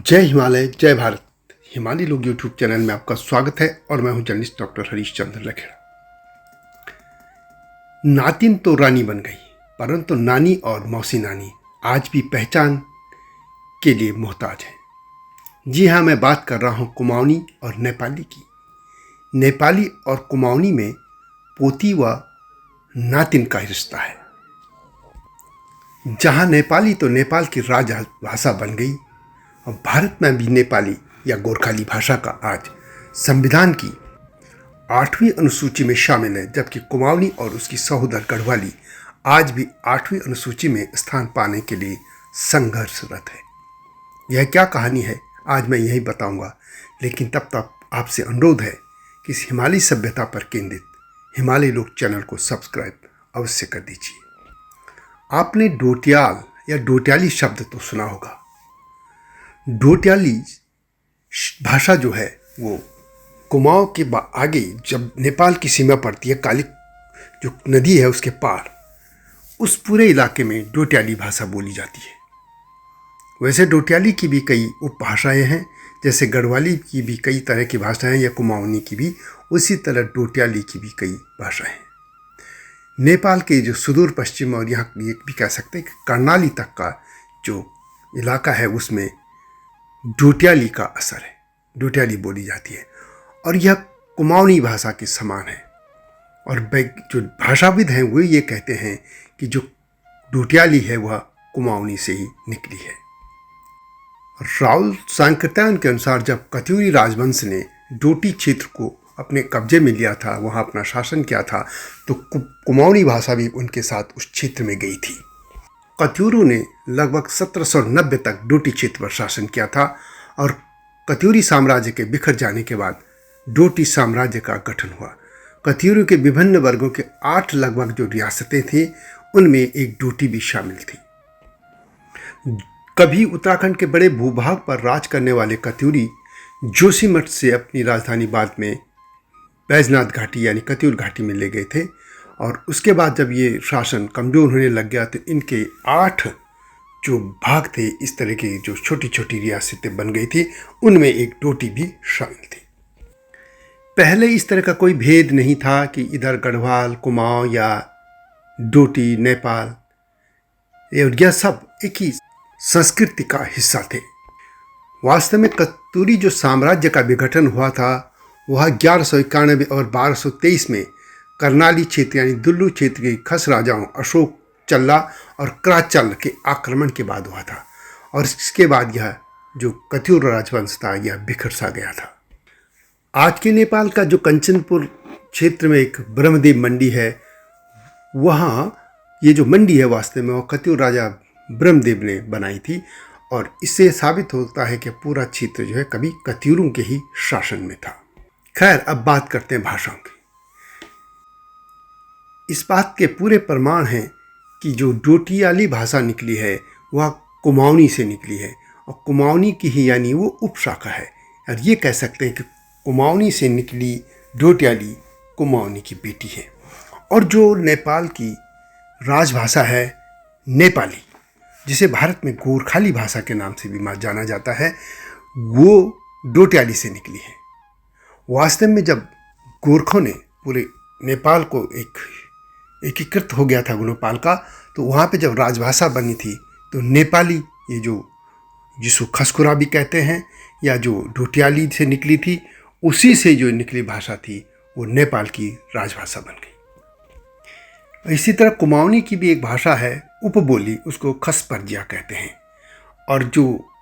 जय हिमालय जय भारत। हिमालय लोग यूट्यूब चैनल में आपका स्वागत है और मैं हूं जर्नलिस्ट डॉक्टर हरीश चंद्र लखेड़ा। नातिन तो रानी बन गई, परंतु नानी और मौसी नानी आज भी पहचान के लिए मोहताज हैं। जी हाँ, मैं बात कर रहा हूं कुमाऊनी और नेपाली की। नेपाली और कुमाऊनी में पोती व नातिन का रिश्ता है। जहां नेपाली तो नेपाल की राजभाषा बन गई और भारत में भी नेपाली या गोरखाली भाषा का आज संविधान की 8वीं अनुसूची में शामिल है, जबकि कुमाऊनी और उसकी सहोदर गढ़वाली आज भी 8वीं अनुसूची में स्थान पाने के लिए संघर्षरत है। यह क्या कहानी है आज मैं यही बताऊंगा, लेकिन तब तक आपसे अनुरोध है कि इस हिमालय सभ्यता पर केंद्रित हिमालय लोग चैनल को सब्सक्राइब अवश्य कर दीजिए। आपने डोटियाल या डोटियाली शब्द तो सुना होगा। डोटियाली भाषा जो है वो कुमाऊं के आगे जब नेपाल की सीमा पड़ती है, काली जो नदी है उसके पार, उस पूरे इलाके में डोटियाली भाषा बोली जाती है। वैसे डोटियाली की भी कई उपभाषाएं हैं, जैसे गढ़वाली की भी कई तरह की भाषाएं या कुमाऊनी की भी, उसी तरह डोटियाली की भी कई भाषाएं हैं। नेपाल के जो सुदूर पश्चिम और यहाँ ये भी कह सकते हैं कि कर्णाली तक का जो इलाका है उसमें डोटियाली का असर है, डोटियाली बोली जाती है और यह कुमाऊनी भाषा के समान है। और जो भाषाविद हैं वो ये कहते हैं कि जो डोटियाली है वह कुमाऊनी से ही निकली है। राहुल सांकृत्यायन के अनुसार जब कत्यूरी राजवंश ने डोटी क्षेत्र को अपने कब्जे में लिया था, वहाँ अपना शासन किया था, तो कुमाऊनी भाषा भी उनके साथ उस क्षेत्र में गई थी। कत्यूरों ने लगभग 1790 तक डोटी क्षेत्र पर शासन किया था और कत्यूरी साम्राज्य के बिखर जाने के बाद डोटी साम्राज्य का गठन हुआ। कत्यूरों के विभिन्न वर्गों के 8 लगभग जो रियासतें थीं, उनमें एक डोटी भी शामिल थी। कभी उत्तराखंड के बड़े भूभाग पर राज करने वाले कत्यूरी जोशीमठ से अपनी राजधानी बाद में बैजनाथ घाटी यानी कत्यूर घाटी में ले गए थे और उसके बाद जब ये शासन कमज़ोर होने लग गया तो इनके 8 जो भाग थे, इस तरह की जो छोटी छोटी रियासतें बन गई थी, उनमें एक डोटी भी शामिल थी। पहले इस तरह का कोई भेद नहीं था कि इधर गढ़वाल, कुमाऊं या डोटी, नेपाल, यह सब एक ही संस्कृति का हिस्सा थे। वास्तव में कत्यूरी जो साम्राज्य का विघटन हुआ था वह 1191 और 1223 में कर्णाली क्षेत्र यानी दुल्लू क्षेत्र के खस राजाओं अशोक चल्ला और क्राचल के आक्रमण के बाद हुआ था और इसके बाद यह जो कत्यूर राजवंश था यह बिखर सा गया था। आज के नेपाल का जो कंचनपुर क्षेत्र में एक ब्रह्मदेव मंडी है, वहाँ ये जो मंडी है वास्तव में वो कत्यूर राजा ब्रह्मदेव ने बनाई थी और इससे साबित होता है कि पूरा क्षेत्र जो है कभी कत्यूरों के ही शासन में था। खैर, अब बात करते हैं भाषाओं की। इस बात के पूरे प्रमाण हैं कि जो डोटियाली भाषा निकली है वह कुमाऊनी से निकली है और कुमाऊनी की ही यानी वो उपशाखा है। और ये कह सकते हैं कि कुमाऊनी से निकली डोटियाली कुमाऊनी की बेटी है। और जो नेपाल की राजभाषा है नेपाली, जिसे भारत में गोरखाली भाषा के नाम से भी जाना जाता है, वो डोटियाली से निकली है। वास्तव में जब गोरखों ने पूरे नेपाल को एकीकृत हो गया था नेपाल का, तो वहाँ पे जब राजभाषा बनी थी तो नेपाली, ये जो जिसको खसकुरा भी कहते हैं या जो डोटियाली से निकली थी, उसी से जो निकली भाषा थी वो नेपाल की राजभाषा बन गई। इसी तरह कुमाऊनी की भी एक भाषा है उपबोली, उसको खसपर्जिया कहते हैं। और जो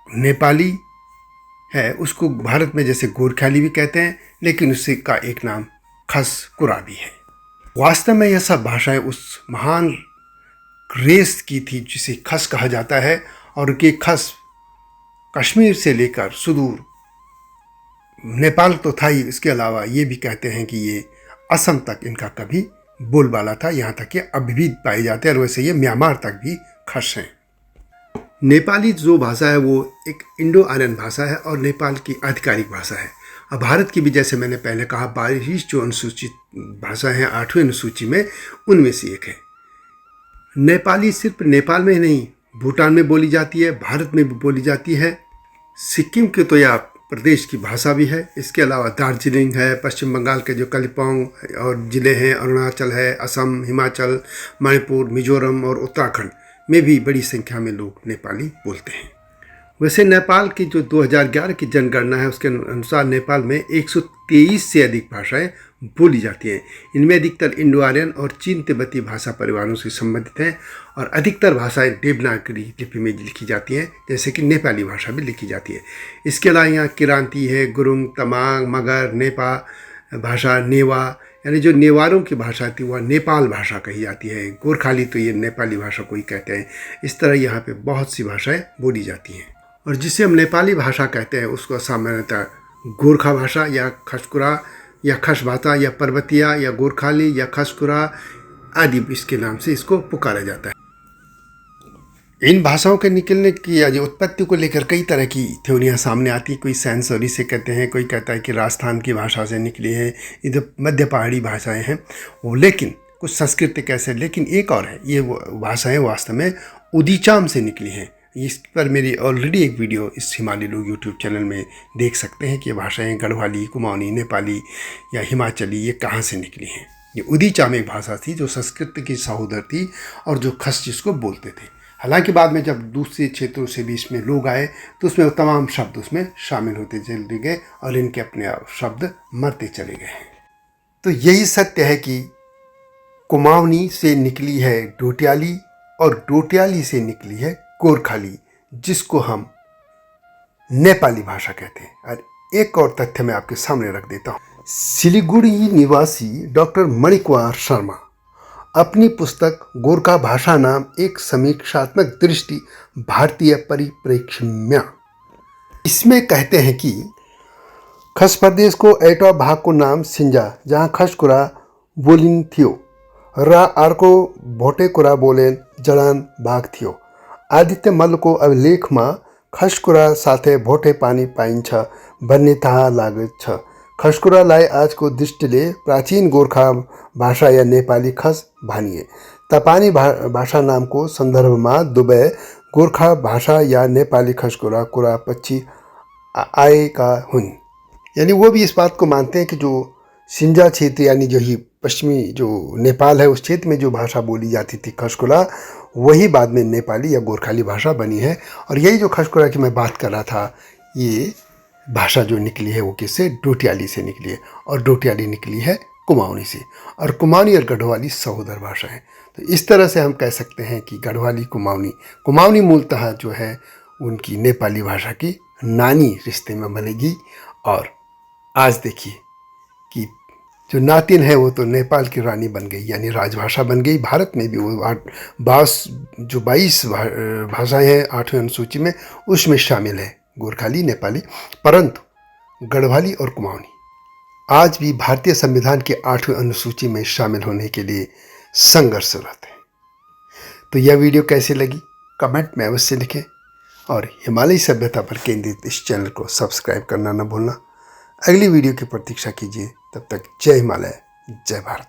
नेपाली है उसको भारत में जैसे गोरखाली भी कहते हैं, लेकिन उससे का एक नाम खसकुरा भी है। वास्तव में यह सब भाषाएं उस महान रेस की थी जिसे खस कहा जाता है और ये खस कश्मीर से लेकर सुदूर नेपाल तो था ही, इसके अलावा ये भी कहते हैं कि ये असम तक इनका कभी बोलबाला था, यहाँ तक कि अभी भी पाए जाते हैं और वैसे ये म्यांमार तक भी खस हैं। नेपाली जो भाषा है वो एक इंडो आर्यन भाषा है और नेपाल की आधिकारिक भाषा है। अब भारत की भी जैसे मैंने पहले कहा 22 जो अनुसूचित भाषा हैं 8वीं अनुसूची में, उनमें से एक है। नेपाली सिर्फ नेपाल में ही नहीं, भूटान में बोली जाती है, भारत में भी बोली जाती है सिक्किम की तो यह प्रदेश की भाषा भी है। इसके अलावा दार्जिलिंग है, पश्चिम बंगाल के जो कालिम्पोंग और ज़िले हैं, अरुणाचल है, असम, हिमाचल, मणिपुर, मिजोरम और उत्तराखंड में भी बड़ी संख्या में लोग नेपाली बोलते हैं। वैसे नेपाल की जो 2011 की जनगणना है उसके अनुसार नेपाल में 123 से अधिक भाषाएं बोली जाती हैं। इनमें अधिकतर इंडो आर्यन और चीन तिब्बती भाषा परिवारों से संबंधित हैं और अधिकतर भाषाएं देवनागरी लिपि में लिखी जाती हैं, जैसे कि नेपाली भाषा भी लिखी जाती है। इसके अलावा यहाँ किरांती है, गुरुंग, तमांग, मगर, नेपा भाषा, नेवा यानी जो नेवारों की भाषा थी वह नेपाल भाषा कही जाती है। गोरखाली तो ये नेपाली भाषा को ही कहते हैं। इस तरह यहाँ पे बहुत सी भाषाएं बोली जाती हैं और जिसे हम नेपाली भाषा कहते हैं उसको सामान्यतः गोरखा भाषा या खसकुरा या खस भाषा या पर्वतिया या गोरखाली या खसकुरा आदि इसके नाम से इसको पुकारा जाता है। इन भाषाओं के निकलने की या जो उत्पत्ति को लेकर कई तरह की थ्योरियां सामने आती। कोई सेंसरी से कहते हैं, कोई कहता है कि राजस्थान की भाषा से निकली है, इधर मध्य पहाड़ी भाषाएं हैं वो, लेकिन कुछ संस्कृत कैसे, लेकिन एक और है, ये भाषाएं वास्तव में उदीचाम से निकली हैं। इस पर मेरी ऑलरेडी एक वीडियो इस हिमालय लोग यूट्यूब चैनल में देख सकते हैं कि ये भाषाएँ गढ़वाली, कुमाऊनी, नेपाली या हिमाचली ये कहाँ से निकली हैं। ये उदीचाम एक भाषा थी जो संस्कृत की सहोदर थी और जो खस जिसको बोलते थे। हालांकि बाद में जब दूसरे क्षेत्रों से भी इसमें लोग आए तो उसमें तमाम शब्द उसमें शामिल होते चले गए और इनके अपने शब्द मरते चले गए। तो यही सत्य है कि कुमाऊनी से निकली है डोटियाली और डोटियाली से निकली है गोरखाली, जिसको हम नेपाली भाषा कहते हैं। और एक और तथ्य मैं आपके सामने रख देता हूँ। सिलीगुड़ी निवासी डॉक्टर मणिकुमार शर्मा अपनी पुस्तक गोरखा भाषा नाम एक समीक्षात्मक दृष्टि भारतीय परिप्रेक्ष्य में इसमें कहते हैं कि खस प्रदेश को एटवा भाग को नाम सिंजा, जहाँ खसकुरा बोलिन थियो र अर्को भोटेकुरा बोलेन जडान भाग थियो। आदित्य मल्लको अभिलेखमा खसकुरा साथै भोटे पानी पाइन्छ भन्ने थाहा लाग्छ। खसकुरालाई आजको दृष्टिले प्राचीन गोर्खा भाषा या नेपाली खस भनिए तापानी भाषा नामको सन्दर्भमा दुवै गोर्खा भाषा या नेपाली खसकुरा कुरा पछि आएका हुन्। यानी वो भी इस बात को मानते हैं कि जो सिंजा क्षेत्र यानी जो ही पश्चिमी जो नेपाल है उस क्षेत्र में जो भाषा बोली जाती थी खसकुरा, वही बाद में नेपाली या गोरखाली भाषा बनी है। और यही जो खसकुरा की मैं बात कर रहा था, ये भाषा जो निकली है वो किससे, डोटियाली से निकली है और डोटियाली निकली है कुमाऊनी से, और कुमाऊनी और गढ़वाली सहोदर भाषा है। तो इस तरह से हम कह सकते हैं कि गढ़वाली कुमाऊनी मूलतः जो है उनकी नेपाली भाषा की नानी रिश्ते में बनेगी। और आज देखिए कि जो नातिन है वो तो नेपाल की रानी बन गई, यानी राजभाषा बन गई। भारत में भी वो 22 भाषाएं हैं 8वीं अनुसूची में, उसमें शामिल है गोरखाली, नेपाली, परंतु गढ़वाली और कुमाऊनी आज भी भारतीय संविधान के 8वीं अनुसूची में शामिल होने के लिए संघर्षरत है। तो यह वीडियो कैसी लगी कमेंट में अवश्य लिखें और हिमालयी सभ्यता पर केंद्रित इस चैनल को सब्सक्राइब करना न भूलना। अगली वीडियो की प्रतीक्षा कीजिए। तब तक जय हिमालय, जय भारत।